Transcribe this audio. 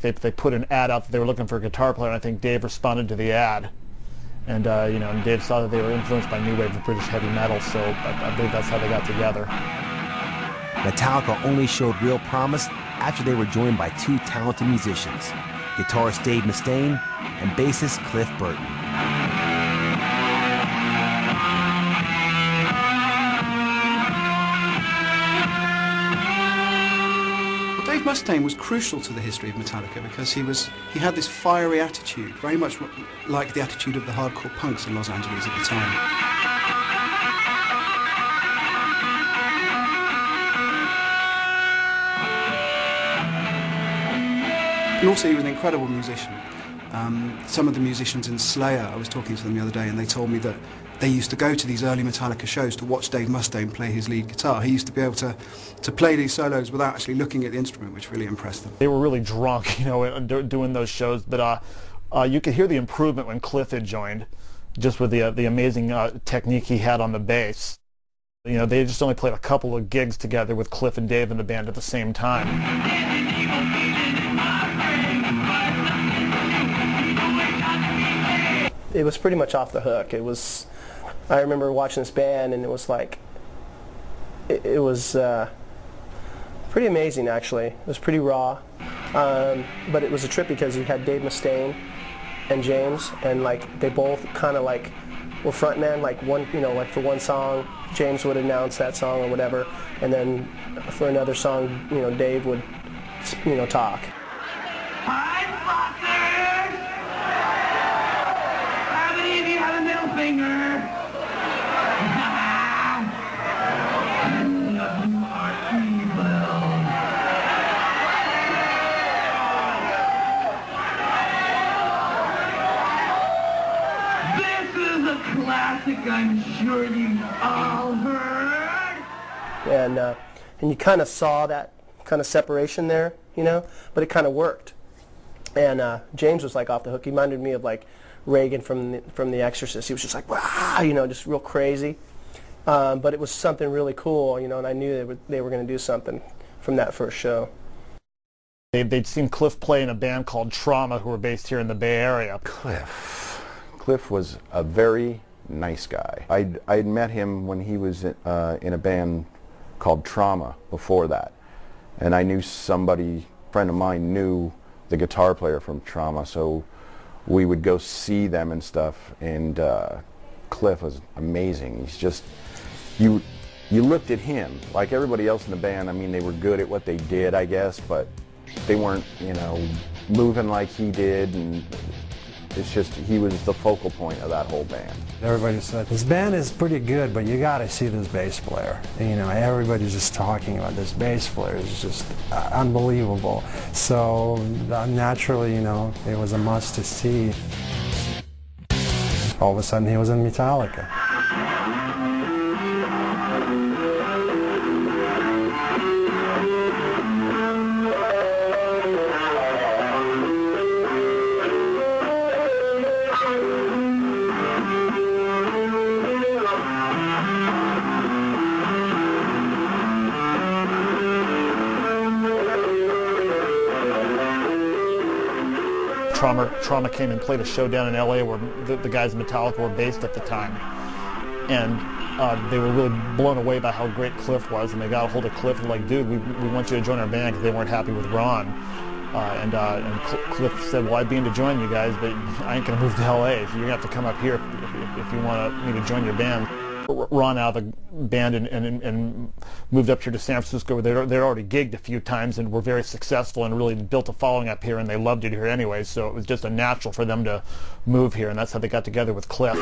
They put an ad out that they were looking for a guitar player, and I think Dave responded to the ad. And and Dave saw that they were influenced by new wave of British heavy metal, so I believe that's how they got together. Metallica only showed real promise after they were joined by two talented musicians, guitarist Dave Mustaine and bassist Cliff Burton. Dave Mustaine was crucial to the history of Metallica because he had this fiery attitude, very much like the attitude of the hardcore punks in Los Angeles at the time. And also he was an incredible musician. Some of the musicians in Slayer, I was talking to them the other day, and they told me that they used to go to these early Metallica shows to watch Dave Mustaine play his lead guitar. He used to be able to play these solos without actually looking at the instrument, which really impressed them. They were really drunk, doing those shows, but you could hear the improvement when Cliff had joined, just with the amazing technique he had on the bass. They just only played a couple of gigs together with Cliff and Dave in the band at the same time. It was pretty much off the hook. I remember watching this band, and it was like, it was pretty amazing actually. It was pretty raw, but it was a trip because you had Dave Mustaine and James, and like they both kind of like were frontmen. Like one, like for one song, James would announce that song or whatever, and then for another song, Dave would, talk. Classic, I'm sure you've all heard. And you kind of saw that kind of separation there, but it kind of worked. And James was like off the hook. He reminded me of like Reagan from The Exorcist. He was just like, wow, just real crazy. But it was something really cool, and I knew they were going to do something from that first show. They'd seen Cliff play in a band called Trauma, who were based here in the Bay Area. Cliff was a very nice guy. I'd met him when he was in a band called Trauma before that, and I knew a friend of mine knew the guitar player from Trauma, so we would go see them and stuff, and Cliff was amazing. He's just, you looked at him, like everybody else in the band, they were good at what they did, I guess, but they weren't, moving like he did, and it's just, he was the focal point of that whole band. Everybody said, this band is pretty good, but you got to see this bass player. Everybody's just talking about this bass player. It's just unbelievable. So naturally, it was a must to see. All of a sudden, he was in Metallica. Trauma came and played a show down in LA where the guys in Metallica were based at the time, and they were really blown away by how great Cliff was, and they got a hold of Cliff and like, dude, we want you to join our band, because they weren't happy with Ron, and Cliff said, well, I'd be in to join you guys, but I ain't gonna move to LA, so you're gonna have to come up here if you want me to join your band. Ron out of the band and moved up here to San Francisco, where they'd already gigged a few times and were very successful and really built a following up here, and they loved it here anyway, so it was just a natural for them to move here, and that's how they got together with Cliff.